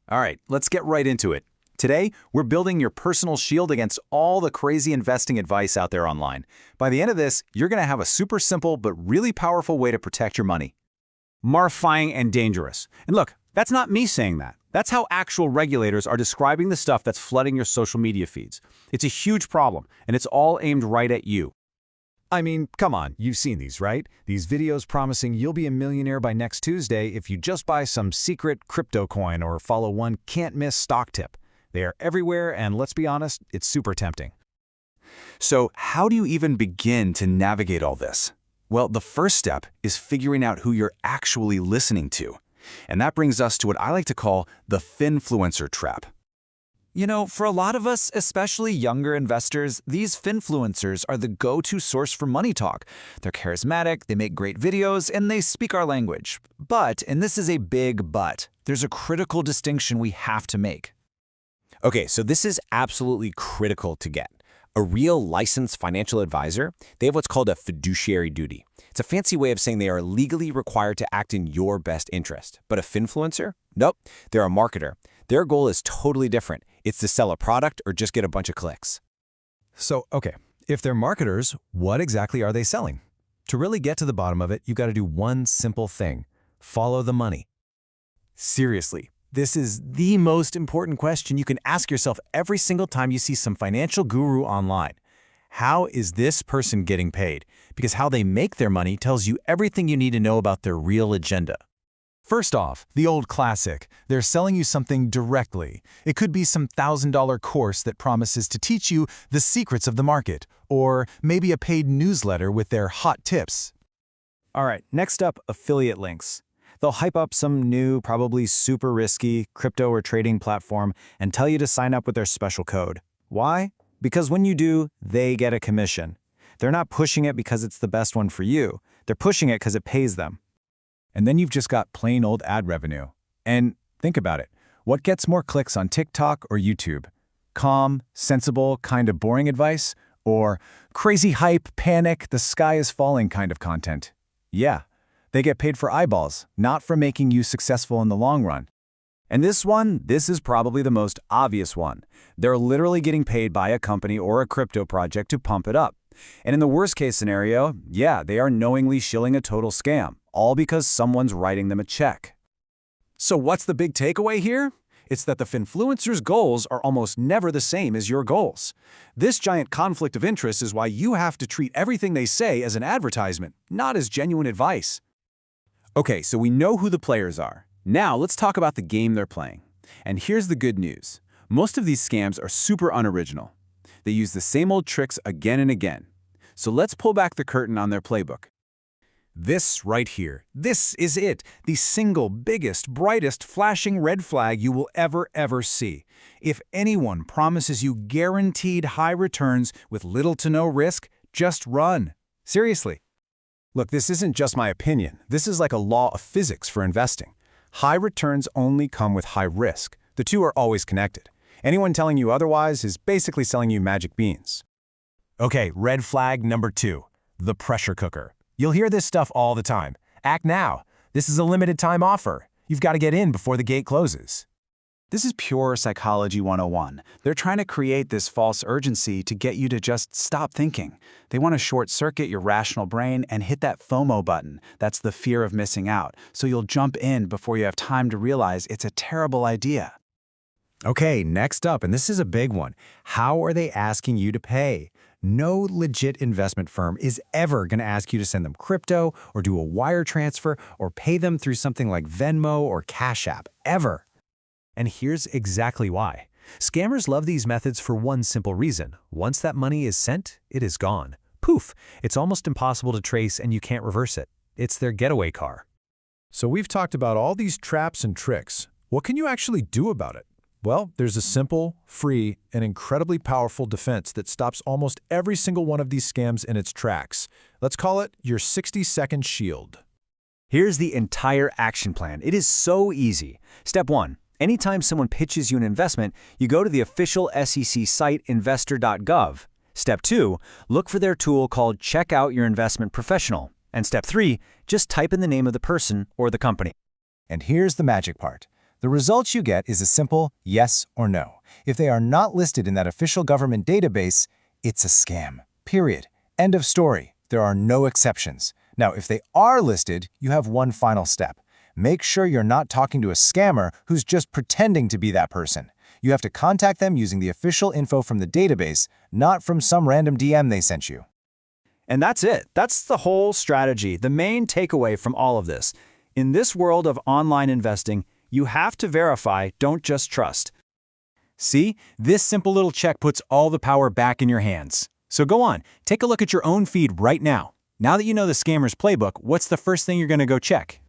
All right, let's get right into it. Today, we're building your personal shield against all the crazy investing advice out there online. By the end of this, you're going to have a super simple but really powerful way to protect your money. Mortifying and dangerous. And look, that's not me saying that. That's how actual regulators are describing the stuff that's flooding your social media feeds. It's a huge problem, and it's all aimed right at you. I mean, come on, you've seen these, right? These videos promising you'll be a millionaire by next Tuesday if you just buy some secret crypto coin or follow one can't-miss stock tip. They are everywhere, and let's be honest, it's super tempting. So, how do you even begin to navigate all this? Well, the first step is figuring out who you're actually listening to. And that brings us to what I like to call the finfluencer trap. You know, for a lot of us, especially younger investors, these finfluencers are the go-to source for money talk. They're charismatic, they make great videos, and they speak our language. But, and this is a big but, there's a critical distinction we have to make. Okay, so this is absolutely critical to get. A real licensed financial advisor, they have what's called a fiduciary duty. It's a fancy way of saying they are legally required to act in your best interest. But a finfluencer? Nope, they're a marketer. Their goal is totally different. It's to sell a product or just get a bunch of clicks. So, okay, if they're marketers, what exactly are they selling? To really get to the bottom of it, you've got to do one simple thing. Follow the money. Seriously, this is the most important question you can ask yourself every single time you see some financial guru online. How is this person getting paid? Because how they make their money tells you everything you need to know about their real agenda. First off, the old classic. They're selling you something directly. It could be some $1,000 course that promises to teach you the secrets of the market, or maybe a paid newsletter with their hot tips. All right, next up, affiliate links. They'll hype up some new, probably super risky crypto or trading platform and tell you to sign up with their special code. Why? Because when you do, they get a commission. They're not pushing it because it's the best one for you. They're pushing it because it pays them. And then you've just got plain old ad revenue. And think about it. What gets more clicks on TikTok or YouTube? Calm, sensible, kind of boring advice? Or crazy hype, panic, the sky is falling kind of content? Yeah, they get paid for eyeballs, not for making you successful in the long run. And this is probably the most obvious one. They're literally getting paid by a company or a crypto project to pump it up. And in the worst case scenario, yeah, they are knowingly shilling a total scam, all because someone's writing them a check. So what's the big takeaway here? It's that the finfluencer's goals are almost never the same as your goals. This giant conflict of interest is why you have to treat everything they say as an advertisement, not as genuine advice. Okay, so we know who the players are. Now let's talk about the game they're playing. And here's the good news. Most of these scams are super unoriginal. They use the same old tricks again and again. So let's pull back the curtain on their playbook. This right here, this is it, the single biggest, brightest, flashing red flag you will ever see. If anyone promises you guaranteed high returns with little to no risk, just run. Seriously. Look, this isn't just my opinion. This is like a law of physics for investing. High returns only come with high risk. The two are always connected. Anyone telling you otherwise is basically selling you magic beans. Okay, red flag number 2, the pressure cooker. You'll hear this stuff all the time. Act now. This is a limited time offer. You've got to get in before the gate closes. This is pure psychology 101. They're trying to create this false urgency to get you to just stop thinking. They want to short-circuit your rational brain and hit that FOMO button. That's the fear of missing out. So you'll jump in before you have time to realize it's a terrible idea. Okay, next up, and this is a big one. How are they asking you to pay? No legit investment firm is ever going to ask you to send them crypto or do a wire transfer or pay them through something like Venmo or Cash App, ever. And here's exactly why. Scammers love these methods for one simple reason. Once that money is sent, it is gone. Poof! It's almost impossible to trace and you can't reverse it. It's their getaway car. So we've talked about all these traps and tricks. What can you actually do about it? Well, there's a simple, free, and incredibly powerful defense that stops almost every single one of these scams in its tracks. Let's call it your 60-second shield. Here's the entire action plan. It is so easy. Step 1. Anytime someone pitches you an investment, you go to the official SEC site investor.gov. Step 2. Look for their tool called Check Out Your Investment Professional. And step 3. Just type in the name of the person or the company. And here's the magic part. The results you get is a simple yes or no. If they are not listed in that official government database, it's a scam. Period. End of story. There are no exceptions. Now, if they are listed, you have one final step. Make sure you're not talking to a scammer who's just pretending to be that person. You have to contact them using the official info from the database, not from some random DM they sent you. And that's it. That's the whole strategy, the main takeaway from all of this. In this world of online investing, you have to verify, don't just trust. See, this simple little check puts all the power back in your hands. So go on, take a look at your own feed right now. Now that you know the scammer's playbook, what's the first thing you're going to go check?